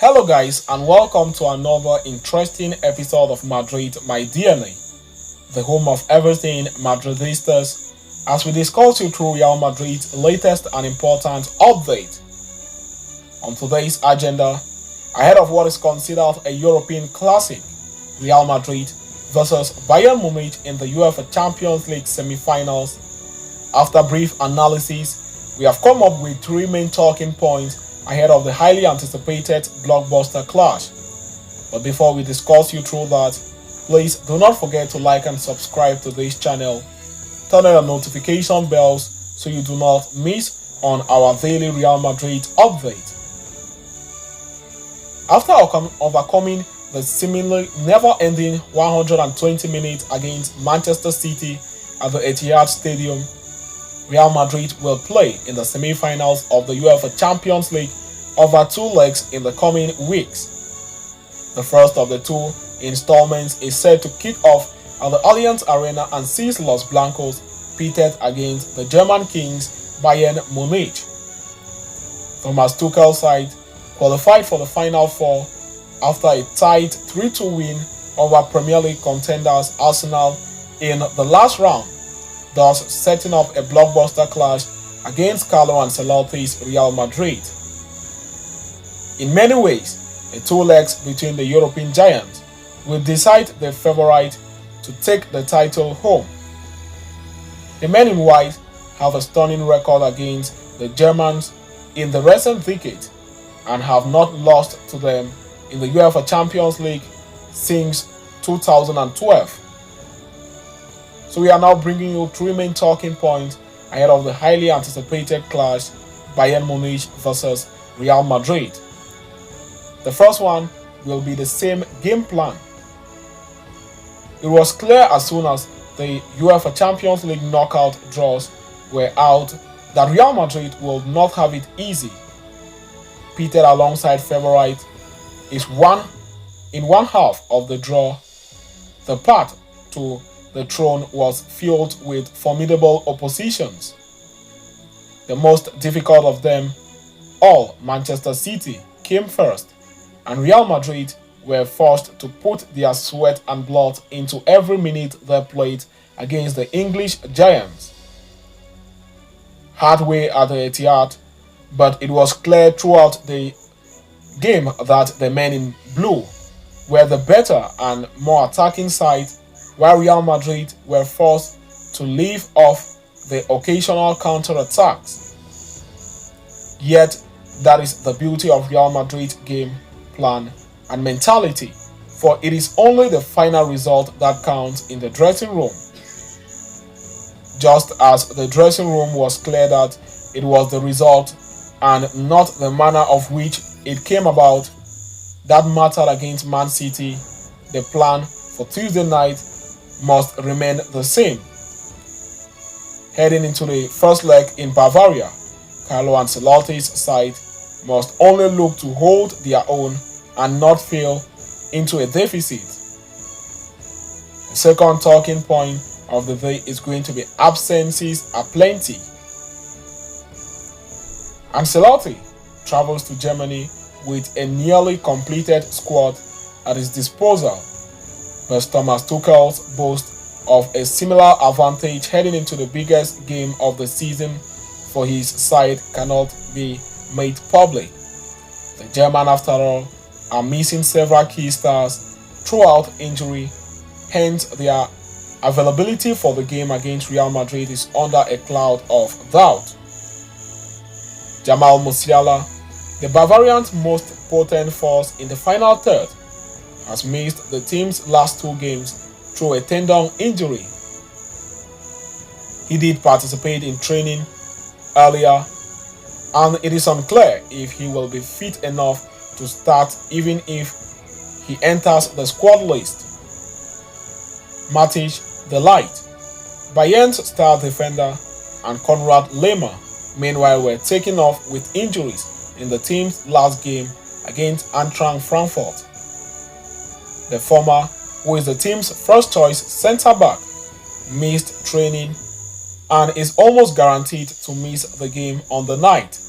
Hello guys and welcome to another interesting episode of Madrid My DNA, the home of everything Madridistas, as we discuss you through Real Madrid's latest and important update. On today's agenda, ahead of what is considered a European classic, Real Madrid versus Bayern Munich in the UEFA Champions League semi-finals. After brief analysis, we have come up with three main talking points ahead of the highly anticipated blockbuster clash. But before we discuss you through that, please do not forget to like and subscribe to this channel. Turn on your notification bells so you do not miss on our daily Real Madrid update. After overcoming the seemingly never-ending 120 minutes against Manchester City at the Etihad Stadium, Real Madrid will play in the semi-finals of the UEFA Champions League over two legs in the coming weeks. The first of the two installments is set to kick off at the Allianz Arena and sees Los Blancos pitted against the German Kings Bayern Munich. Thomas Tuchel's side qualified for the Final Four after a tight 3-2 win over Premier League contenders Arsenal in the last round, thus setting up a blockbuster clash against Carlo Ancelotti's Real Madrid. In many ways, the two legs between the European giants will decide the favorite to take the title home. The men in white have a stunning record against the Germans in the recent decade and have not lost to them in the UEFA Champions League since 2012. So we are now bringing you three main talking points ahead of the highly anticipated clash Bayern Munich versus Real Madrid. The first one will be the same game plan. It was clear as soon as the UEFA Champions League knockout draws were out that Real Madrid will not have it easy. Pitted alongside favourite is in one half of the draw. The path to the throne was filled with formidable oppositions. The most difficult of them all, Manchester City, came first, and Real Madrid were forced to put their sweat and blood into every minute they played against the English giants. Hard way at the Etihad, but it was clear throughout the game that the men in blue were the better and more attacking side, while Real Madrid were forced to leave off the occasional counter-attacks. Yet, that is the beauty of Real Madrid's game plan and mentality, for it is only the final result that counts in the dressing room. Just as the dressing room was clear that it was the result and not the manner of which it came about that mattered against Man City, the plan for Tuesday night must remain the same. Heading into the first leg in Bavaria, Carlo Ancelotti's side must only look to hold their own and not fall into a deficit. The second talking point of the day is going to be absences are plenty. Ancelotti travels to Germany with a nearly completed squad at his disposal, but Thomas Tuchel's boast of a similar advantage heading into the biggest game of the season for his side cannot be made public. The German, after all, are missing several key stars throughout injury, hence their availability for the game against Real Madrid is under a cloud of doubt. Jamal Musiala, the Bavarian's most potent force in the final third, has missed the team's last two games through a tendon injury. He did participate in training earlier, and it is unclear if he will be fit enough to start even if he enters the squad list. Matic, the light, Bayern's star defender, and Konrad Lehmann, meanwhile, were taken off with injuries in the team's last game against Eintracht Frankfurt. The former, who is the team's first choice centre-back, missed training and is almost guaranteed to miss the game on the night.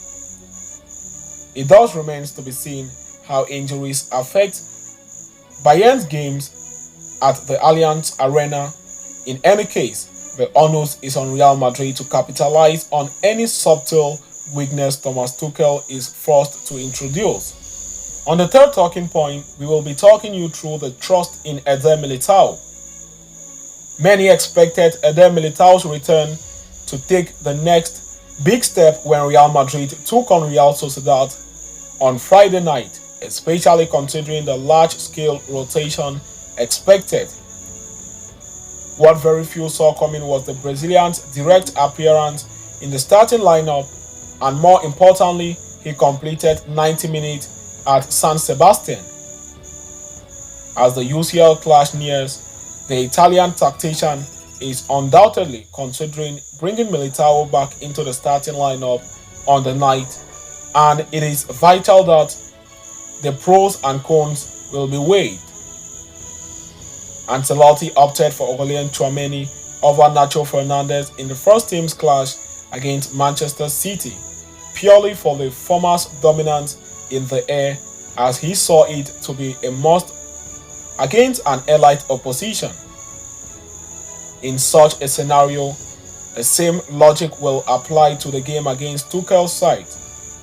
It thus remains to be seen how injuries affect Bayern's games at the Allianz Arena. In any case, the onus is on Real Madrid to capitalize on any subtle weakness Thomas Tuchel is forced to introduce. On the third talking point, we will be talking you through the trust in Eder Militao. Many expected Eder Militao's return to take the next big step when Real Madrid took on Real Sociedad on Friday night, especially considering the large-scale rotation expected. What very few saw coming was the Brazilian's direct appearance in the starting lineup, and more importantly, he completed 90 minutes at San Sebastian. As the UCL clash nears, the Italian tactician is undoubtedly considering bringing Militao back into the starting lineup on the night, and it is vital that the pros and cons will be weighed. Ancelotti opted for Aurelien Tchouameni over Nacho Fernandez in the first team's clash against Manchester City, purely for the former's dominance in the air, as he saw it to be a must against an elite opposition. In such a scenario, the same logic will apply to the game against Tuchel's side,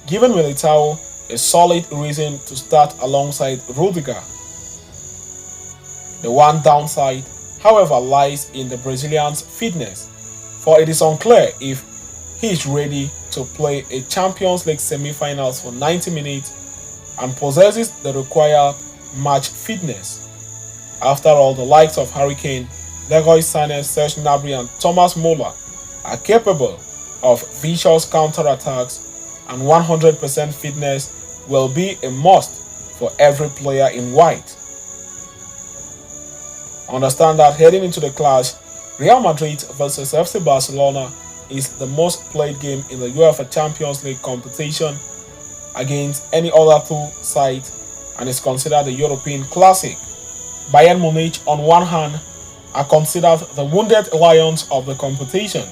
giving Militao a solid reason to start alongside Rudiger. The one downside, however, lies in the Brazilian's fitness, for it is unclear if he is ready to play a Champions League semi-finals for 90 minutes and possesses the required match fitness. After all, the likes of Harry Kane, Leroy Sané, Serge Gnabry and Thomas Muller are capable of vicious counter-attacks, and 100% fitness will be a must for every player in white. Understand that heading into the clash, Real Madrid versus FC Barcelona is the most played game in the UEFA Champions League competition against any other two sides, and is considered a European classic. Bayern Munich, on one hand, are considered the wounded lions of the competition,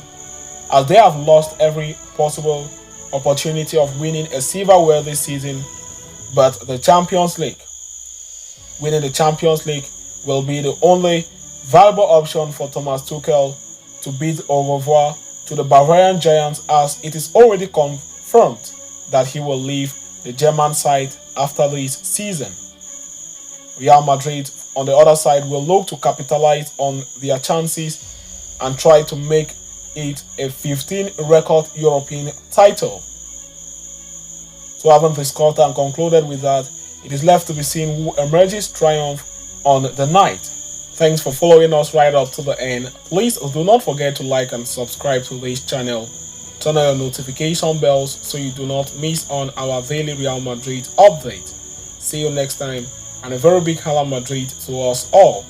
as they have lost every possible opportunity of winning a silverware this season, but the Champions League. Winning the Champions League will be the only viable option for Thomas Tuchel to bid au revoir to the Bavarian Giants, as it is already confirmed that he will leave the German side after this season. Real Madrid, on the other side, will look to capitalize on their chances and try to make it a 15-record European title. So having discussed and concluded with that, it is left to be seen who emerges triumph on the night. Thanks for following us right up to the end. Please do not forget to like and subscribe to this channel. Turn on your notification bells so you do not miss on our daily Real Madrid update. See you next time, and a very big Hala Madrid to us all.